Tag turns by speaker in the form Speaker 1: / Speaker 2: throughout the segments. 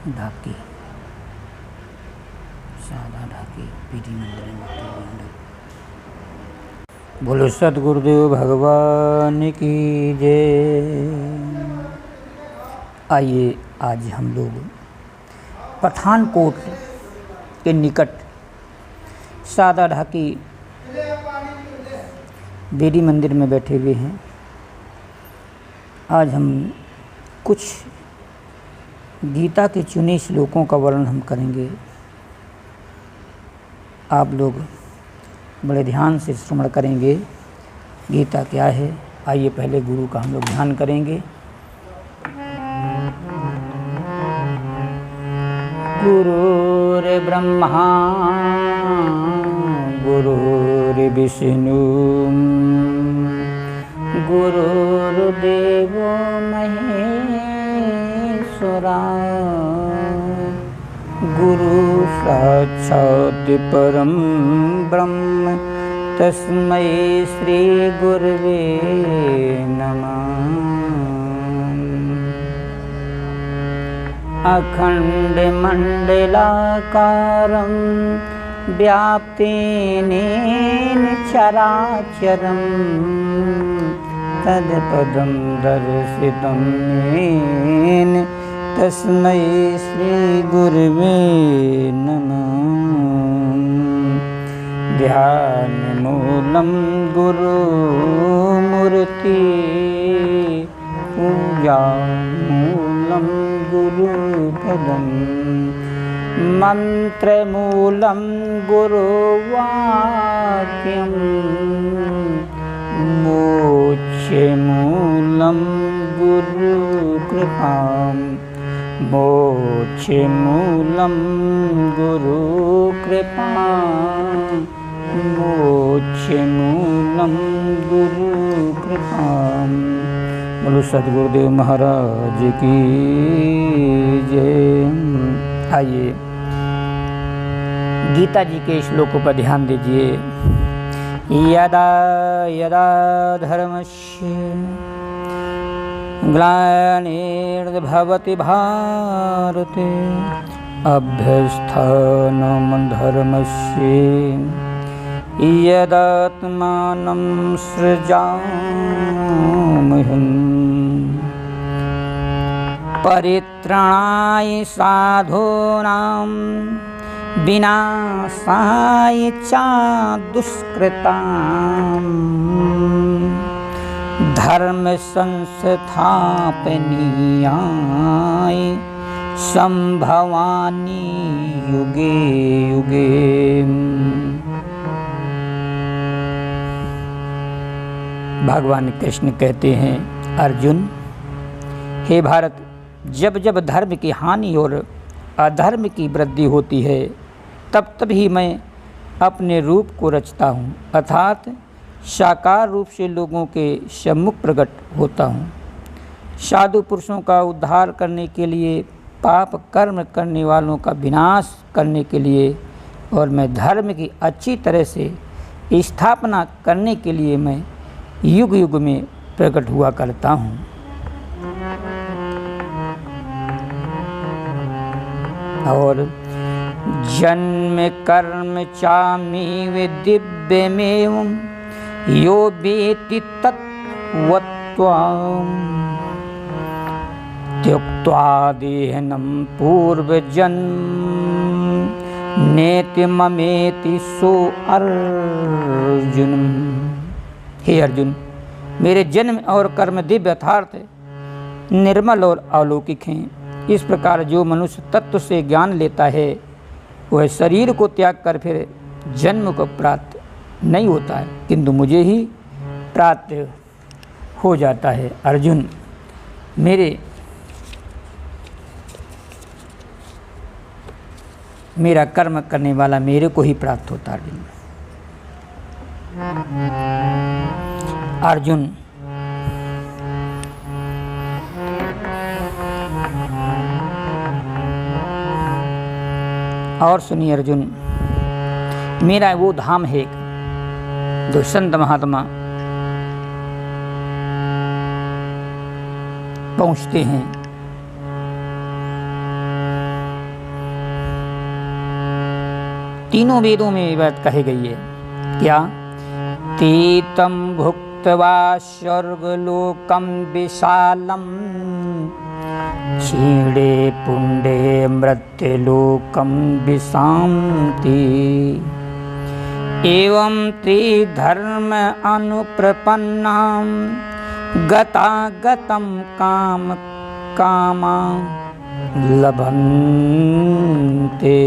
Speaker 1: ढाकी, सादा ढाकी पीटी मंदिर में बैठे हुए। बोलो सतगुरुदेव भगवान की जय। आइए आज हम लोग पठानकोट के निकट सादा ढाकी बेदी मंदिर में बैठे हुए हैं। आज हम कुछ गीता के चुने श्लोकों का वर्णन हम करेंगे। आप लोग बड़े ध्यान से श्रवण करेंगे गीता क्या है। आइए पहले गुरु का हम लोग ध्यान करेंगे। गुरुर्ब्रह्मा गुरुर्विष्णु गुरुर्देवो महेश्वरा गुरु साक्षात् परम ब्रह्म तस्मै श्री गुरवे नमः। अखंड मंडलाकारं व्याप्तेन चराचरं तत्पदं दर्शितं येन तस्मै श्री गुरवे नमः। ध्यानमूलं गुरुमूर्ति पूजामूलं गुरुपदं मन्त्रमूलं गुरुवाक्यं मोक्षमूलं गुरुकृपाम् मोक्षमूलं गुरुकृपा मोक्षमूलं गुरुकृपा। बोलो सतगुरुदेव महाराज की जय। आइए गीता जी के श्लोकों पर ध्यान दीजिए। यदा यदा धर्मस्य ग्लानिर्भवति भारते अभ्यस्थानं धर्मस्य यदात्मानं सृजाम्यहम् परित्राणाय साधूनां विनाशाय च दुष्कृताम् धर्म संस्थापनीयाय संभवानि युगे युगे। भगवान कृष्ण कहते हैं, अर्जुन हे भारत, जब जब धर्म की हानि और अधर्म की वृद्धि होती है तब तब ही मैं अपने रूप को रचता हूँ, अर्थात साकार रूप से लोगों के सम्मुख प्रकट होता हूँ। साधु पुरुषों का उद्धार करने के लिए, पाप कर्म करने वालों का विनाश करने के लिए और मैं धर्म की अच्छी तरह से स्थापना करने के लिए मैं युग युग में प्रकट हुआ करता हूँ। और जन्म कर्म चामी दिव्यमेवं यो वेत्ति तत्त्वम् त्यक्त्वा देहनं पूर्वजन्म नेति ममेति सो अर्जुन। हे अर्जुन, मेरे जन्म और कर्म दिव्य अर्थात निर्मल और अलौकिक हैं। इस प्रकार जो मनुष्य तत्व से ज्ञान लेता है वह शरीर को त्याग कर फिर जन्म को प्राप्त नहीं होता है, किंतु मुझे ही प्राप्त हो जाता है। अर्जुन, मेरा कर्म करने वाला मेरे को ही प्राप्त होता है। अर्जुन, और सुनिए अर्जुन, मेरा वो धाम है जो संत महात्मा पहुँचते हैं। तीनों वेदों में ये बात कही गई है। क्या? तीतम भुक्त्वा स्वर्गलोकम विशालम क्षीणे पुण्डे मृत्युलोकम विशान्ति एवं त्रिधर्म अनुप्रपन्नाम गतागतम काम कामा लभन्ते।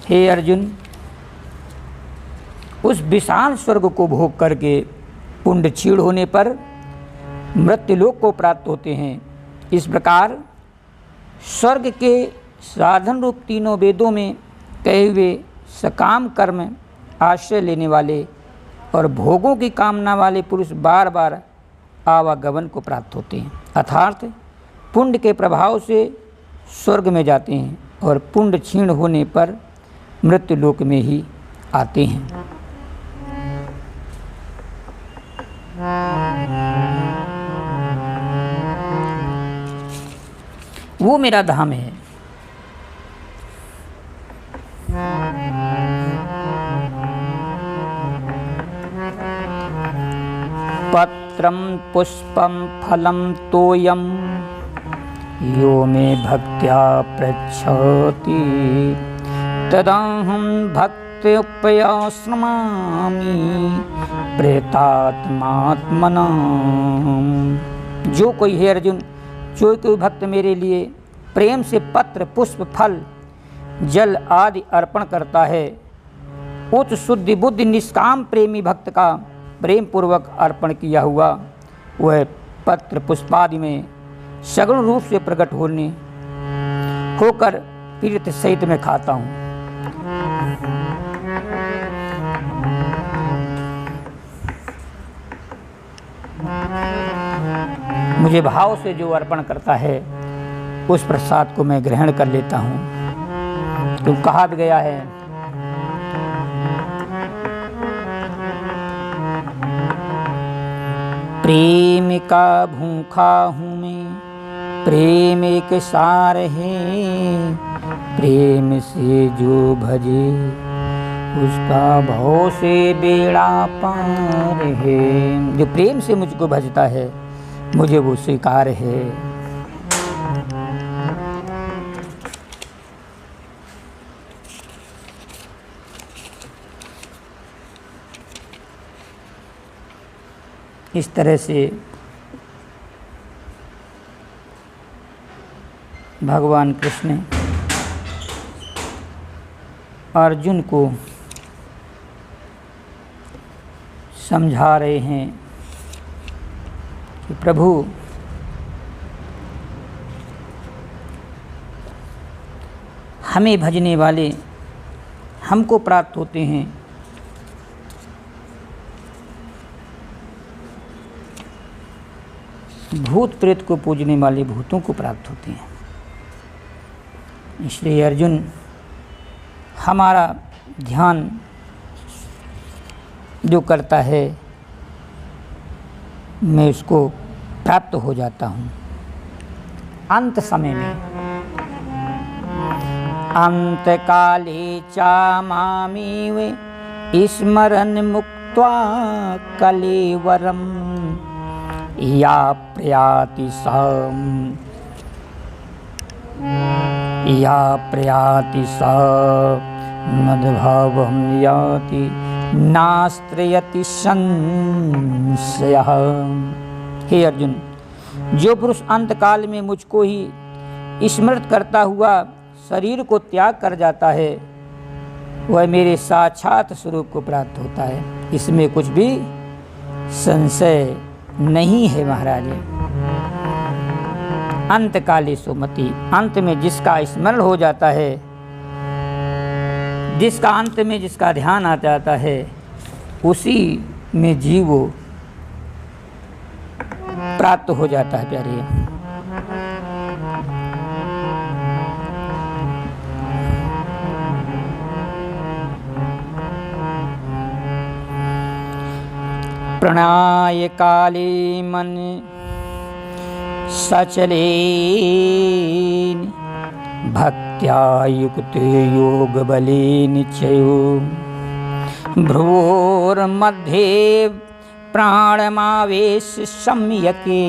Speaker 1: हे अर्जुन, उस विशाल स्वर्ग को भोग करके पुण्य क्षीण होने पर मृत्युलोक को प्राप्त होते हैं। इस प्रकार स्वर्ग के साधन रूप तीनों वेदों में कहे हुए सकाम कर्म आश्रय लेने वाले और भोगों की कामना वाले पुरुष बार बार आवागमन को प्राप्त होते हैं, अर्थात पुण्य के प्रभाव से स्वर्ग में जाते हैं और पुण्य क्षीण होने पर मृत्युलोक में ही आते हैं। वो मेरा धाम है। पत्रम पुष्पम फलम तोयम यो मे भक्त्या पृच्छति तदाहं भक्त्युपयास्मामि प्रेतात्मात्मना। जो कोई है अर्जुन, जो कोई भक्त मेरे लिए प्रेम से पत्र पुष्प फल जल आदि अर्पण करता है, उच्च शुद्धि बुद्धि निष्काम प्रेमी भक्त का प्रेम पूर्वक अर्पण किया हुआ वह पत्र पुष्पादि में सगुण रूप से प्रकट होकर प्रीत सहित में खाता हूँ। मुझे भाव से जो अर्पण करता है उस प्रसाद को मैं ग्रहण कर लेता हूँ। तो कहा भी गया है, प्रेम का भूखा हूँ मैं, प्रेम एक सार है, प्रेम से जो भजे उसका भव से बेड़ा पार है। जो प्रेम से मुझको भजता है मुझे वो स्वीकार है। इस तरह से भगवान कृष्ण अर्जुन को समझा रहे हैं कि प्रभु हमें भजने वाले हमको प्राप्त होते हैं, भूत प्रेत को पूजने वाले भूतों को प्राप्त होते हैं। इसलिए अर्जुन, हमारा ध्यान जो करता है मैं उसको प्राप्त हो जाता हूँ। अंत समय में अंत काले चा मामेव स्मरन् मुक्त्वा कलेवरम या प्रयाति सा मद्भावं याति नास्त्रयति संशयः। हे अर्जुन, जो पुरुष अंतकाल में मुझको ही स्मृत करता हुआ शरीर को त्याग कर जाता है वह मेरे साक्षात स्वरूप को प्राप्त होता है। इसमें कुछ भी संशय नहीं है महाराज। अंतकाले सुमति, अंत में जिसका स्मरण हो जाता है, जिसका अंत में जिसका ध्यान आ जाता है, उसी में जीव प्राप्त हो जाता है। प्यारे, प्रणाय काले मन सचले भक्त्या युक्त योग बले निश्चयो भ्रुवोर्मध्ये प्राणमावेश सम्यके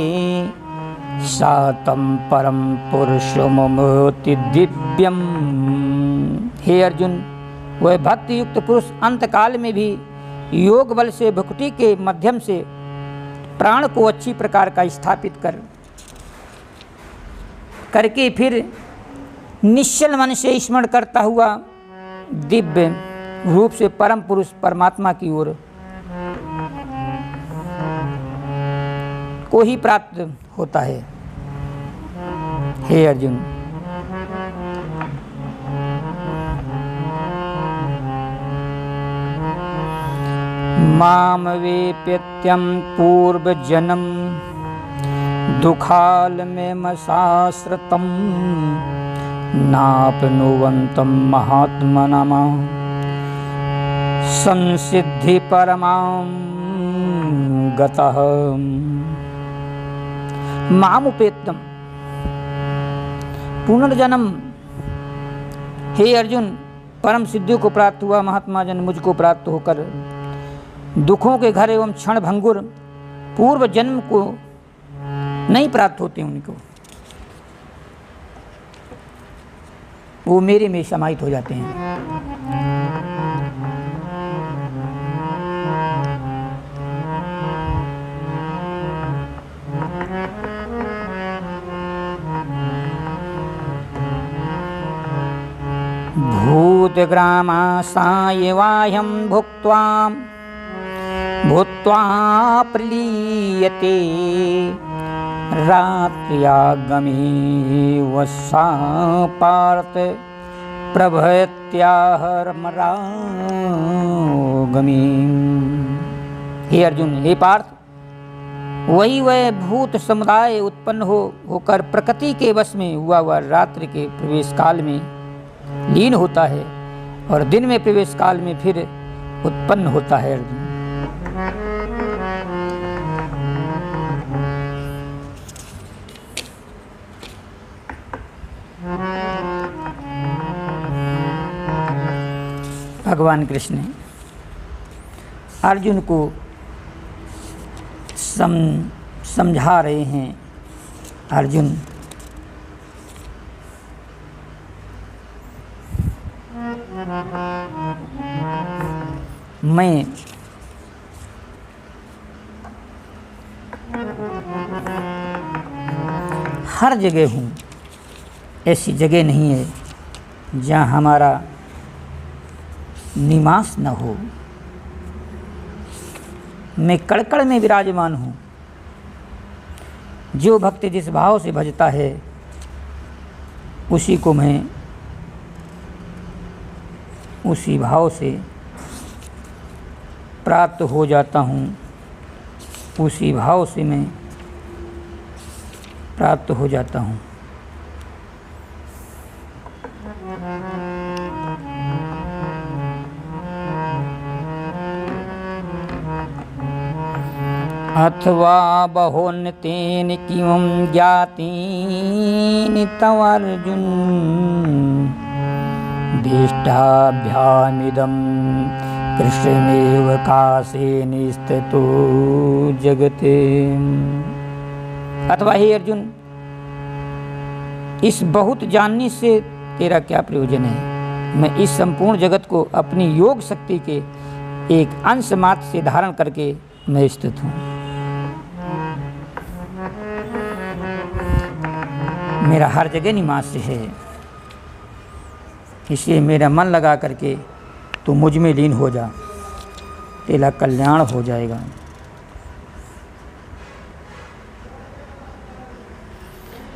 Speaker 1: सातं परम पुरुषमति दिव्यम। हे अर्जुन, वह भक्ति युक्त पुरुष अंतकाल में भी योग बल से भ्रुकुटी के माध्यम से प्राण को अच्छी प्रकार का स्थापित करके फिर निश्चल मन से स्मरण करता हुआ दिव्य रूप से परम पुरुष परमात्मा की ओर को ही प्राप्त होता है। हे अर्जुन, माम वेप्यत्यम पूर्व जन्म दुखाल में मशाश्रतम नापनुवंतम महात्मनम संसिद्धि परमां गतः। मामुपेत्यम पुनर्जन्म। हे अर्जुन, परम सिद्धि को प्राप्त हुआ महात्मा जन मुझको प्राप्त होकर दुखों के घर एवं क्षण भंगुर पूर्व जन्म को नहीं प्राप्त होते, उनको वो मेरे में समाहित हो जाते हैं। भूतग्रामासायवाह्यं भूत्वा प्रलीयते रात्र्यागमे वसा पार्थ प्रभयत्याहरमरागमी। हे अर्जुन, हे पार्थ, वही वह भूत समुदाय उत्पन्न होकर प्रकृति के वश में हुआ रात्रि के प्रवेश काल में लीन होता है और दिन में प्रवेश काल में फिर उत्पन्न होता है। अर्जुन, भगवान कृष्ण अर्जुन को समझा रहे हैं। अर्जुन, मैं हर जगह हूँ, ऐसी जगह नहीं है जहाँ हमारा निवास न हो। मैं कड़ में विराजमान हूँ। जो भक्त जिस भाव से भजता है उसी को मैं उसी भाव से प्राप्त हो जाता हूँ, उसी भाव से मैं प्राप्त हो जाता हूँ। अथवा बहोन्नतेन किं ज्ञातेन तव अर्जुन दृष्टाभ्यामिदं कृष्णमेव कासेन स्थितो जगते। अथवा हे अर्जुन, इस बहुत जानने से तेरा क्या प्रयोजन है? मैं इस संपूर्ण जगत को अपनी योग शक्ति के एक अंश मात्र से धारण करके मैं स्थित हूँ। मेरा हर जगह निवास है, इसलिए मेरा मन लगा करके तू मुझ में लीन हो जा, तेरा कल्याण हो जाएगा।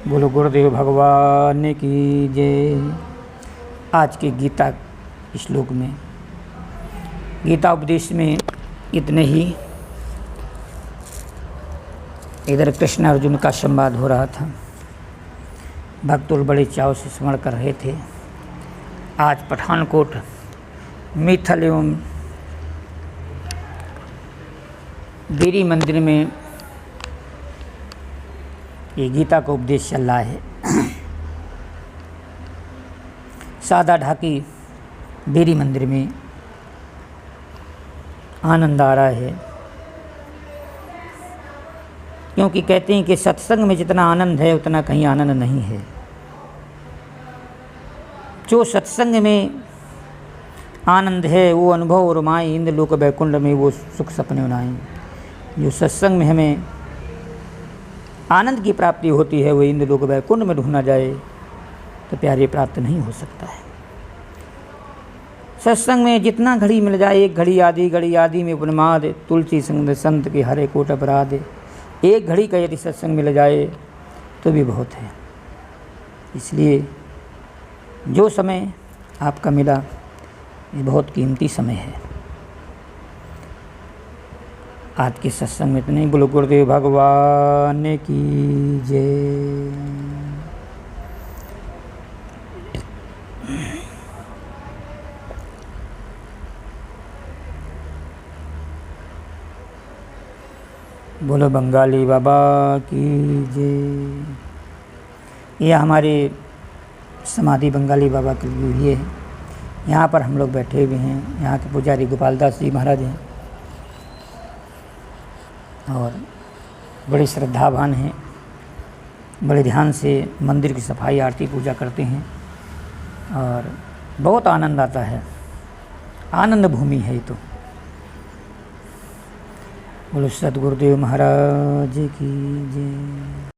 Speaker 1: बोलो गुरुदेव भगवान की जय। आज के गीता श्लोक में, गीता उपदेश में इतने ही। इधर कृष्ण अर्जुन का संवाद हो रहा था, भक्त लोग बड़े चाव से स्मरण कर रहे थे। आज पठानकोट मित्तल एवं देवी मंदिर में ये गीता का उपदेश चल रहा है। सादा ढाकी बेरी मंदिर में आनंद आ रहा है, क्योंकि कहते हैं कि सत्संग में जितना आनंद है उतना कहीं आनंद नहीं है। जो सत्संग में आनंद है वो अनुभव और माए इंद्र लोक वैकुंठ में वो सुख सपने उनाएं। जो सत्संग में हमें आनंद की प्राप्ति होती है वो इंद्र लोक वैकुंठ में ढूंढना जाए तो प्यारे प्राप्त नहीं हो सकता है। सत्संग में जितना घड़ी मिल जाए, एक घड़ी आदि में उपनमाद, तुलसी संग संत के हरे कोट अपराध, एक घड़ी का यदि सत्संग मिल जाए तो भी बहुत है। इसलिए जो समय आपका मिला ये बहुत कीमती समय है। आज के सत्संग में इतने ही। बोलो गुरुदेव भगवान की जय। बोलो बंगाली बाबा की जय। यह हमारे समाधि बंगाली बाबा के लिए हुई है। यहाँ पर हम लोग बैठे हुए हैं। यहाँ के पुजारी गोपाल दास जी महाराज हैं और बड़े श्रद्धावान हैं, बड़े ध्यान से मंदिर की सफाई आरती पूजा करते हैं और बहुत आनंद आता है। आनंद भूमि है ये तो। बोलो सद्गुरुदेव महाराज की जय।